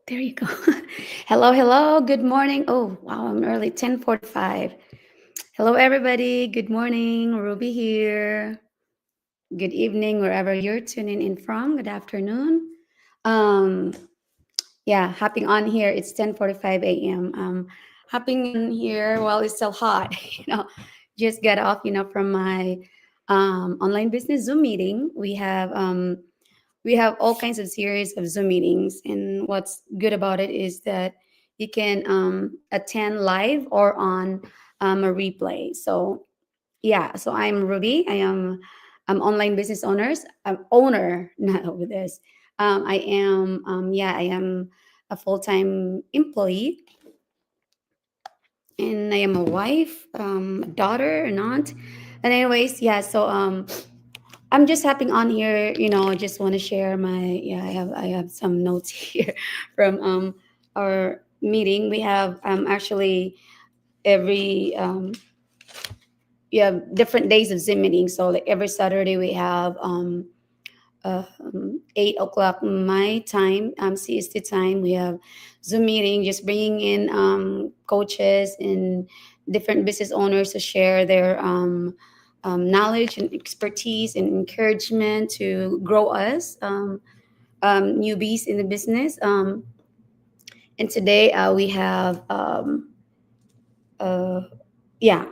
There you go. Hello, hello. Good morning. Oh, wow, I'm early. 10:45. Hello, everybody. Good morning. Ruby here. Good evening, wherever you're tuning in from. Good afternoon. Um, yeah, hopping on here. It's 10:45 a.m. Hopping in here while it's still hot. Just got off. From my online business Zoom meeting. We have all kinds of series of Zoom meetings, and what's good about it is that you can attend live or on a replay. So yeah, so I'm Ruby. I'm online business owners. I'm owner, not over this. I am a full time employee, and I am a wife, a daughter, an aunt. And anyways, yeah. So I'm just hopping on here. I just want to share my yeah. I have some notes here from our meeting. We have actually every different days of Zoom meeting. So like every Saturday we have 8 o'clock my time, CST time. We have Zoom meeting, just bringing in coaches and different business owners to share their knowledge and expertise and encouragement to grow us newbies in the business. And today we have uh,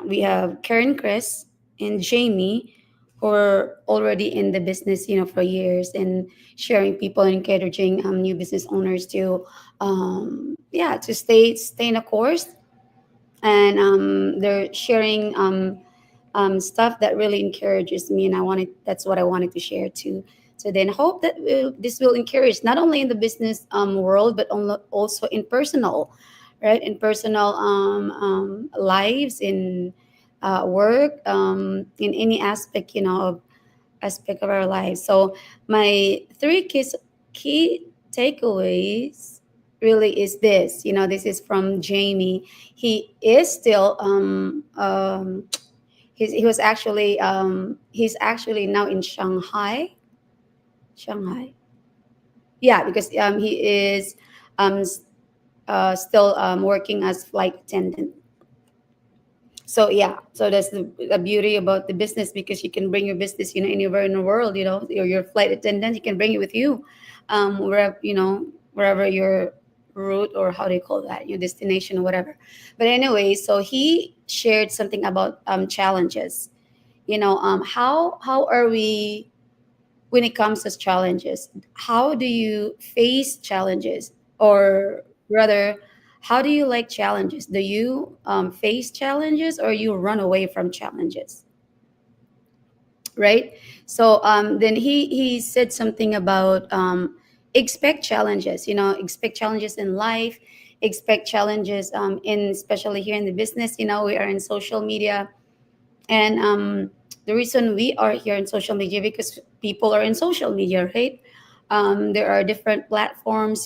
we have Karen, Chris, and Jamie, who are already in the business, for years, and sharing people and encouraging new business owners to, to stay in a course, and they're sharing stuff that really encourages me, and that's what I wanted to share too. So then, hope that this will encourage not only in the business world, but also in personal, right? In personal lives, in work, in any aspect, of aspect of our lives. So my three key takeaways really is this. This is from Jamie. He is still he's actually now in Shanghai. Shanghai. Yeah, because he is still working as flight attendant. So yeah, so that's the beauty about the business, because you can bring your business, anywhere in the world. Your flight attendant, you can bring it with you, wherever your route, or how do you call that, your destination or whatever. But anyway, so he shared something about challenges. How are we when it comes to challenges? How do you face challenges, or rather, how do you like challenges? Do you face challenges, or you run away from challenges, right? So then he said something about expect challenges. Expect challenges in life, expect challenges in especially here in the business. We are in social media, and the reason we are here in social media, because people are in social media, right? There are different platforms,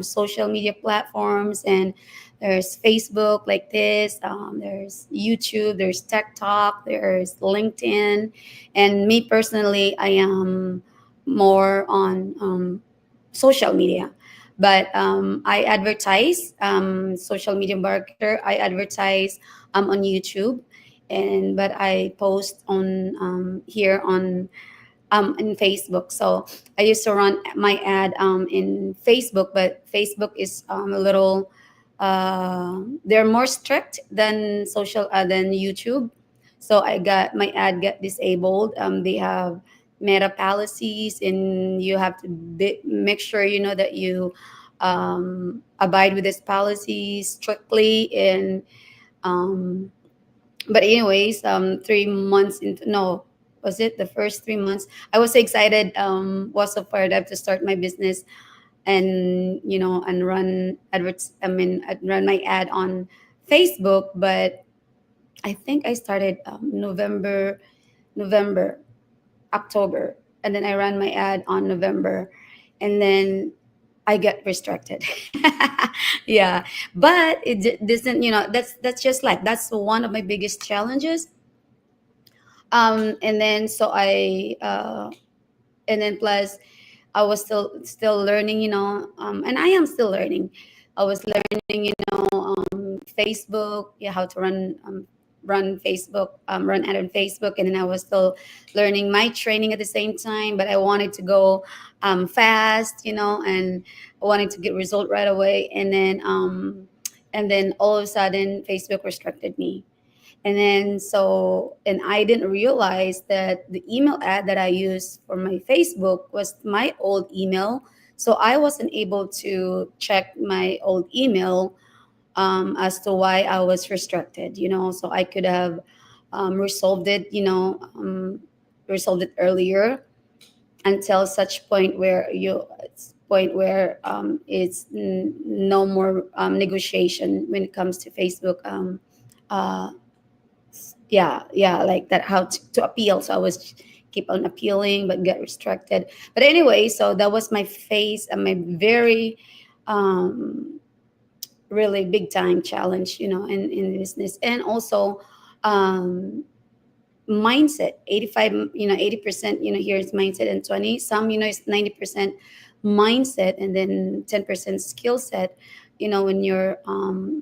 social media platforms, and there's Facebook like this, there's YouTube, there's TikTok, there's LinkedIn. And me personally, I am more on social media. But I advertise, social media marketer. I advertise on YouTube, and but I post on here on in Facebook. So I used to run my ad in Facebook, but Facebook is a little they're more strict than than YouTube. So I got my ad got disabled. They have meta policies, and you have to make sure that you abide with these policies strictly. And um, but anyways, 3 months into, no, was it the first 3 months, I was so excited, was so fired up to start my business, and and run adverts, I'd run my ad on Facebook. But I think I started November, October, and then I ran my ad on November, and then I get restricted. Yeah, but doesn't, that's just like, that's one of my biggest challenges. And then so I and then plus, I was still learning, and I am still learning. I was learning, Facebook, yeah, how to run Facebook, run ad on Facebook, and then I was still learning my training at the same time. But I wanted to go fast, and I wanted to get result right away, and then all of a sudden Facebook restricted me. And I didn't realize that the email ad that I used for my Facebook was my old email. So I wasn't able to check my old email, as to why I was restricted, so I could have resolved it, resolved it earlier, until such point where it's no more negotiation when it comes to Facebook. Uh, yeah, like that, how to appeal. So I was keep on appealing but get restricted. But anyway, so that was my face and my very um really big time challenge, in business. And also um mindset. 85, 80%, here is mindset, and 20, some, it's 90% mindset, and then 10% skill set, when you're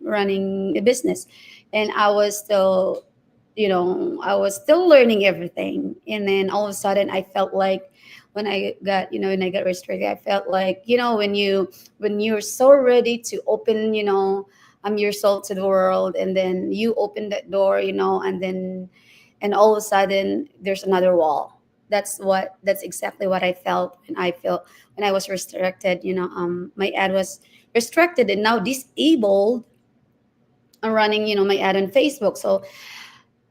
running a business. And I was still learning everything. And then all of a sudden I felt like, when I got restricted, I felt like, when you're so ready to open, yourself to the world, and then you open that door, and all of a sudden there's another wall. That's exactly what I felt when I was restricted. My ad was restricted and now disabled. I'm running, my ad on Facebook. So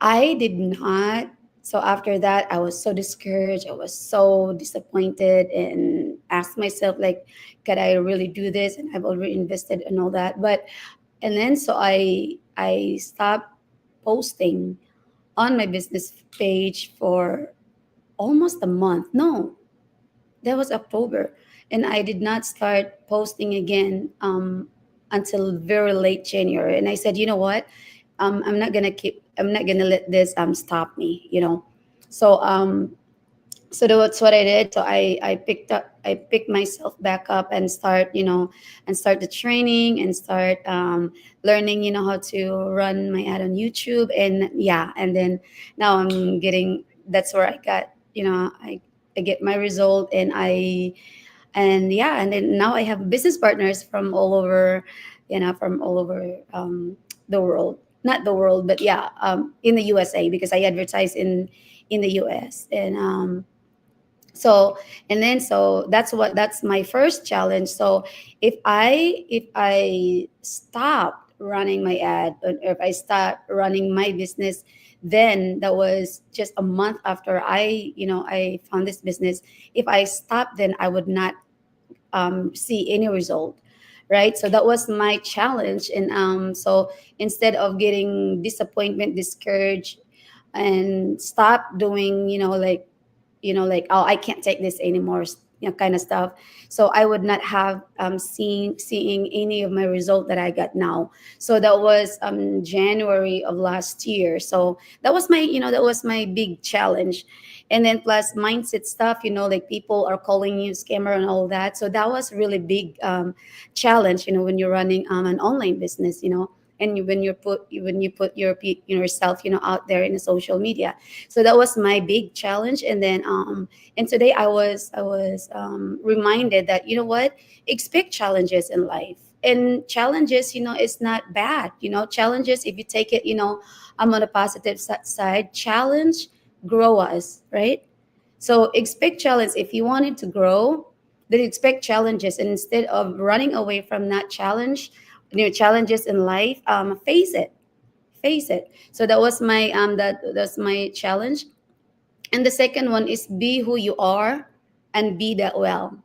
I did not. So after that, I was so discouraged. I was so disappointed and asked myself, like, could I really do this? And I've already invested and all that. And then so I stopped posting on my business page for almost a month. No, that was October. And I did not start posting again until very late January. And I said, you know what? I'm not gonna let this stop me, So that's what I did. So I picked myself back up and start the training, and start learning, how to run my ad on YouTube. And yeah, and then now I'm getting, that's where I got, I get my result. And yeah, and then now I have business partners from all over, the world. Not the world, but yeah, in the USA, because I advertise in the US. So that's my first challenge. So if I stop running my ad, or if I start running my business, then that was just a month after I found this business. If I stop, then I would not see any result, right? So that was my challenge. And so instead of getting disappointment, discouraged, and stop doing, like, oh, I can't take this anymore, kind of stuff. So I would not have seeing any of my result that I got now. So that was January of last year. So that was my big challenge. And then plus mindset stuff, like people are calling you scammer and all that. So that was really big challenge, when you're running an online business, and when you put yourself, out there in the social media. So that was my big challenge. And today I was reminded that, what, expect challenges in life. And challenges, it's not bad. Challenges, if you take it, I'm on a positive side. Challenge grow us, right? So expect challenge. If you wanted to grow, then expect challenges. And instead of running away from that challenge, challenges in life, face it. So that was that's my challenge. And the second one is, be who you are and be that well.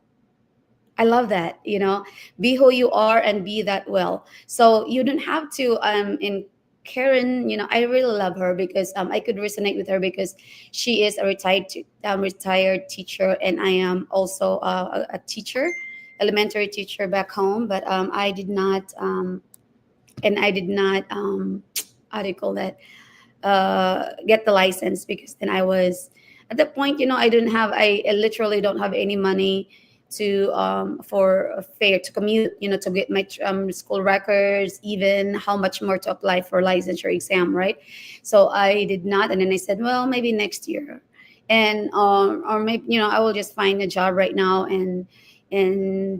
I love that, be who you are and be that well. So you don't have to in Karen, I really love her, because I could resonate with her, because she is a retired teacher, and I am also a teacher, elementary teacher back home. But I did not how do you call that, get the license, because then I was at the point, I literally don't have any money for a fare to commute, to get my school records, even how much more to apply for licensure exam, right? So I did not, and then I said, well, maybe next year, and or maybe I will just find a job right now, and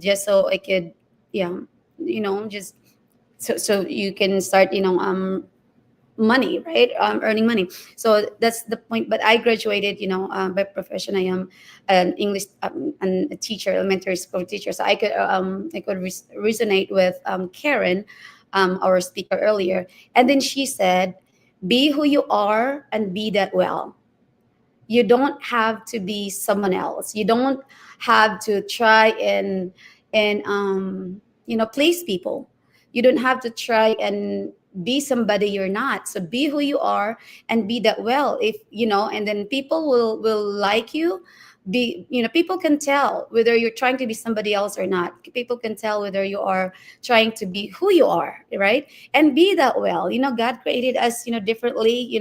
just so I could, yeah, just so you can start, money, right? Earning money. So that's the point. But I graduated, by profession. I am an English, a teacher, elementary school teacher. So I could resonate with Karen, our speaker earlier. And then she said, "Be who you are and be that well. You don't have to be someone else. You don't have to try and please people. You don't have to try and be somebody you're not. So be who you are and be that well. If and then people will like you. People can tell whether you're trying to be somebody else or not. People can tell whether you are trying to be who you are, right? And be that well. God created us, differently,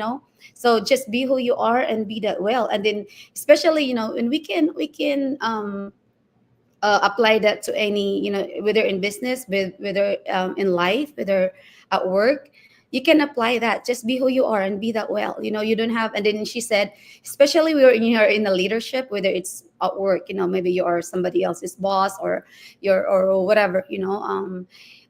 so just be who you are and be that well. And then especially, and we can apply that to any, whether in business, whether in life, whether at work. You can apply that. Just be who you are and be that well. You don't have. And then she said, especially you're in the leadership, whether it's at work, maybe you are somebody else's boss, or or whatever,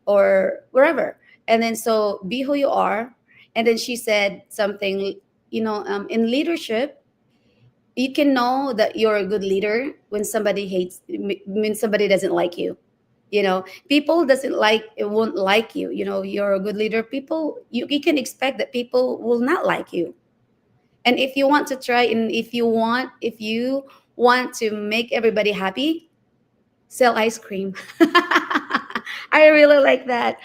or wherever. And then so be who you are. And then she said something, in leadership, you can know that you're a good leader when somebody hates, when somebody doesn't like you. People doesn't like, it won't like you. You're a good leader. People, you can expect that people will not like you. And if you want to try, and if you want to make everybody happy, sell ice cream. I really like that.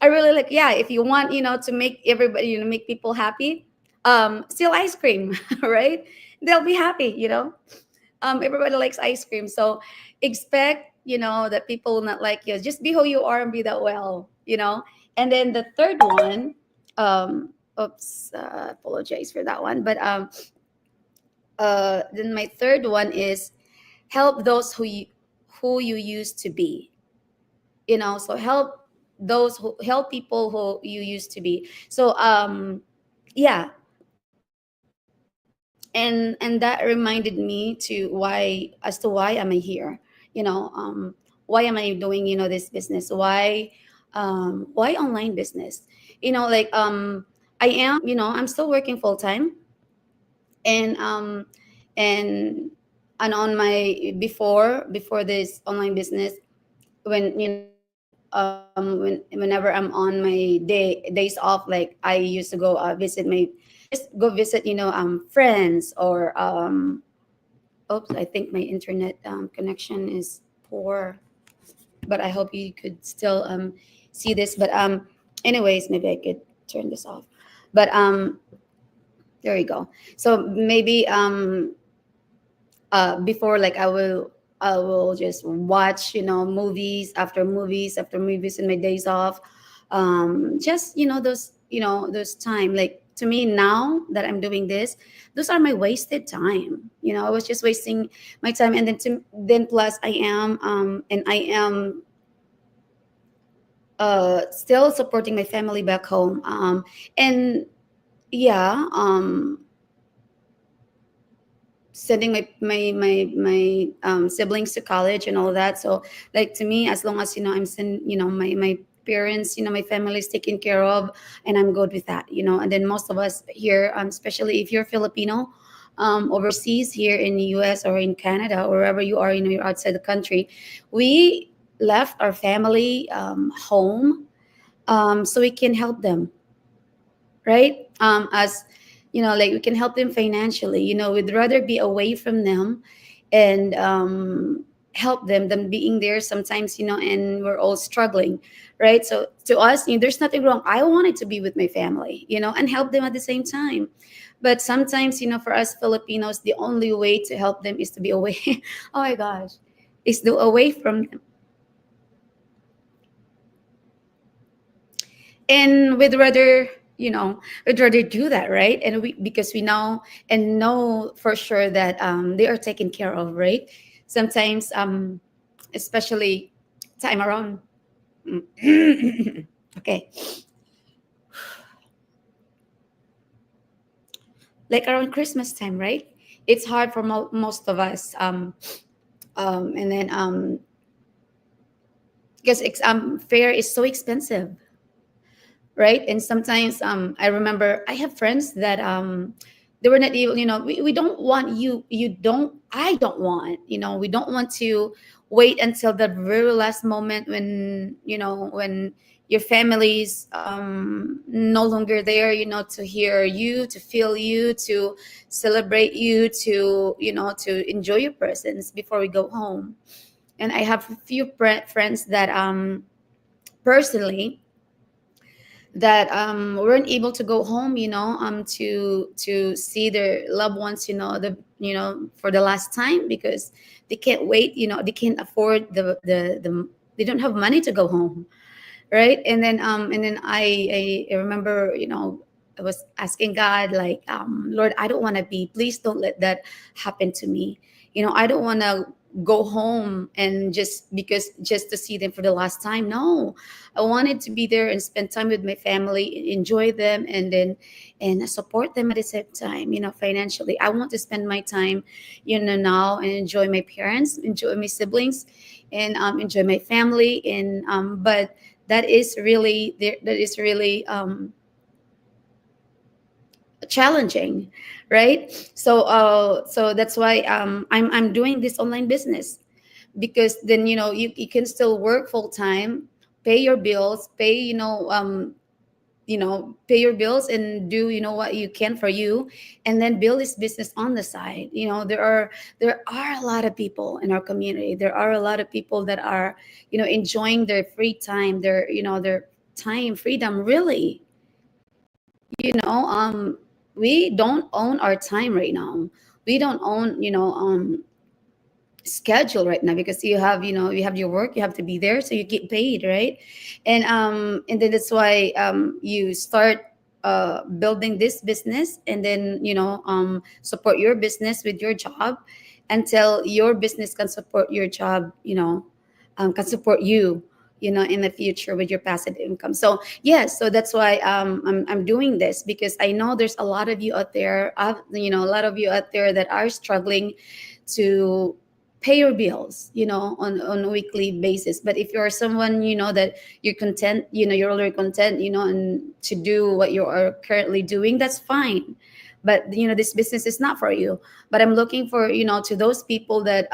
I really like, yeah, if you want, to make everybody, make people happy, sell ice cream, right? They'll be happy, everybody likes ice cream. So expect, that people will not like you. Just be who you are and be that well. And then the third one, oops, apologize for that one. But then my third one is help those who you used to be. So help people who you used to be. So yeah, and that reminded me to why am I here. Why am I doing, this business? Why online business? Like, I am, I'm still working full time. And um and and on my, before this online business, when whenever I'm on my days off, like I used to go visit my just go visit, friends, or oops, I think my internet connection is poor, but I hope you could still see this. But anyways, maybe I could turn this off. But there you go. So maybe before, like, I will just watch, movies after movies after movies in my days off. Just, those time, like, to me, now that I'm doing this, those are my wasted time. I was just wasting my time. And then plus I am still supporting my family back home. And yeah, sending my siblings to college and all that. So, like, to me, as long as, I'm my parents, my family is taken care of, and I'm good with that. And then most of us here, especially if you're Filipino, overseas, here in the US or in Canada, or wherever you are, you're outside the country, we left our family home, so we can help them, right? As like, we can help them financially. We'd rather be away from them and help them than being there sometimes, and we're all struggling, right? So to us, there's nothing wrong. I wanted to be with my family, and help them at the same time. But sometimes, for us Filipinos, the only way to help them is to be away. Oh my gosh, is to away from them. And we'd rather do that, right? And because we know for sure that they are taken care of, right? Sometimes especially time around. Okay, like around Christmas time, right? It's hard for most of us. And then because fare is so expensive, right? And sometimes I remember I have friends that they were not able, we don't want you, I don't want, we don't want to wait until the very last moment when, when your family's no longer there, to hear you, to feel you, to celebrate you, to, to enjoy your presence before we go home. And I have a few friends that personally that weren't able to go home, to see their loved ones, for the last time, because they can't wait, they can't afford the they don't have money to go home, right? And then I remember, I was asking God, like, Lord, I don't want to be, please don't let that happen to me. I don't want to go home and just to see them for the last time. No, I wanted to be there and spend time with my family, enjoy them, and support them at the same time, financially. I want to spend my time, now, and enjoy my parents, enjoy my siblings, and enjoy my family. And but that is really there, that is really challenging, right? So that's why I'm doing this online business, because then, you can still work full time, pay your bills, pay, pay your bills, and do, what you can for you, and then build this business on the side. There are a lot of people in our community, there are a lot of people that are, enjoying their free time, their time freedom, really. you know um we don't own our time right now. We don't own, schedule right now, because you have your work, you have to be there, so you get paid, right? And then that's why you start building this business, and then, support your business with your job, until your business can support your job, can support you, in the future with your passive income. So yes, so that's why I'm doing this, because I know there's a lot of you out there, a lot of you out there that are struggling to pay your bills, on a weekly basis. But if you're someone, that you're content, you're already content, and to do what you are currently doing, that's fine. But this business is not for you. But I'm looking for, to those people that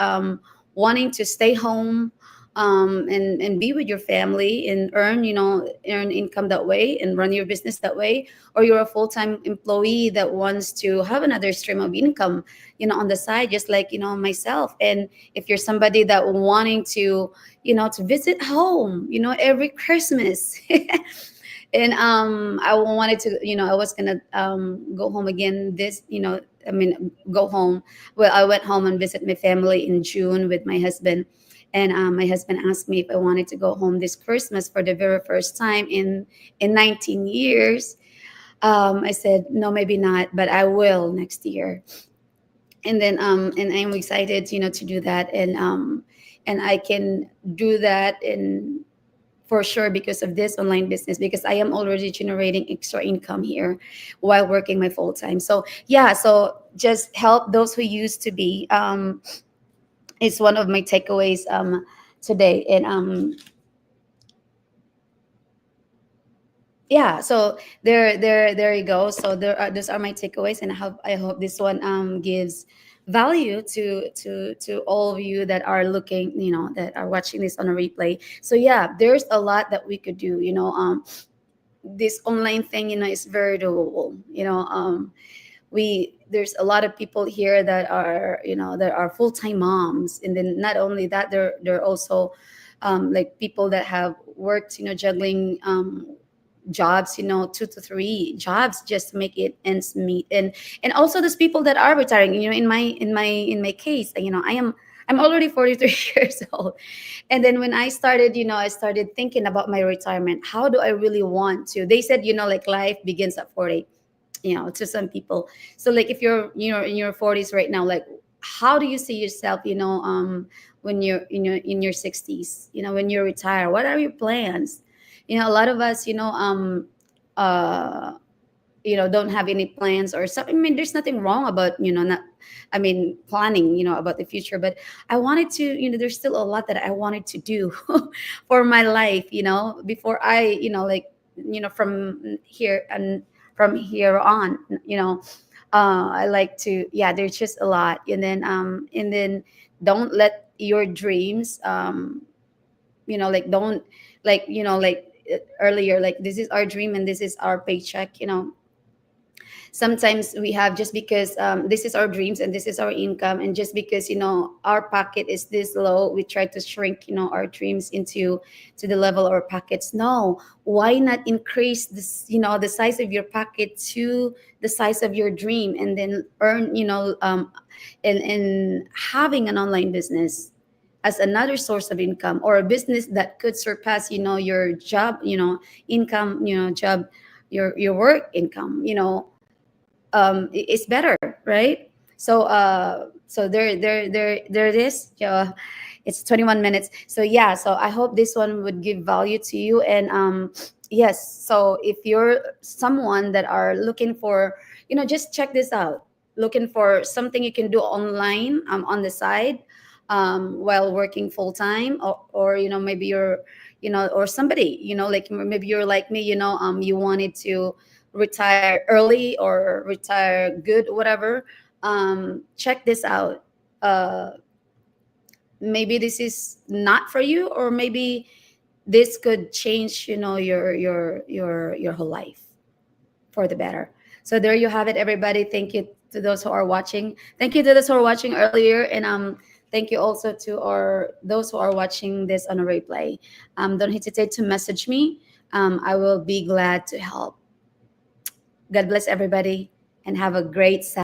wanting to stay home, and be with your family, and earn income that way, and run your business that way. Or you're a full-time employee that wants to have another stream of income, on the side, just like, myself. And if you're somebody that wanting to, to visit home, every Christmas. And I wanted to, I was gonna go home again this, I mean, go home. Well, I went home and visit my family in June with my husband. And my husband asked me if I wanted to go home this Christmas for the very first time in 19 years. I said no, maybe not, but I will next year. And I'm excited, to do that. And I can do that in for sure, because of this online business, because I am already generating extra income here while working my full time. So yeah, so just help those who used to be, is one of my takeaways today. And yeah, so there you go. So those are my takeaways, and I hope this one gives value to all of you that are looking, that are watching this on a replay. So yeah, there's a lot that we could do. This online thing, is very doable. We There's a lot of people here that are, that are full-time moms. And then not only that, they're also like people that have worked, juggling jobs, 2 to 3 jobs, just to make it ends meet. And also those people that are retiring, in my case, I'm already 43 years old. And then when I started, I started thinking about my retirement. How do I really want to? They said, like, life begins at 40, to some people. So like, if you're, in your 40s right now, like, how do you see yourself, when you're in your 60s, when you retire? What are your plans? A lot of us, uh don't have any plans or something. I mean, there's nothing wrong about, not, I mean, planning, about the future. But I wanted to, there's still a lot that I wanted to do for my life, before I, from here and from here on, I like to, yeah, there's just a lot. And then don't let your dreams, like, don't, like, earlier, like, this is our dream and this is our paycheck. Sometimes we have, just because this is our dreams and this is our income, and just because our pocket is this low, we try to shrink our dreams into to the level of our pockets. No, why not increase this, the size of your pocket to the size of your dream, and then earn, and having an online business as another source of income, or a business that could surpass your job income, job, your work income, it's better, right? So there it is. It's 21 minutes. So yeah, so I hope this one would give value to you. And yes, so if you're someone that are looking for, just check this out, looking for something you can do online, on the side, while working full time, or maybe you're, or somebody, like, maybe you're like me, you wanted to retire early or retire good, whatever. Check this out. Maybe this is not for you, or maybe this could change, your whole life for the better. So there you have it, everybody. Thank you to those who are watching. Thank you to those who are watching earlier, and thank you also to our those who are watching this on a replay. Don't hesitate to message me. I will be glad to help. God bless everybody, and have a great Saturday.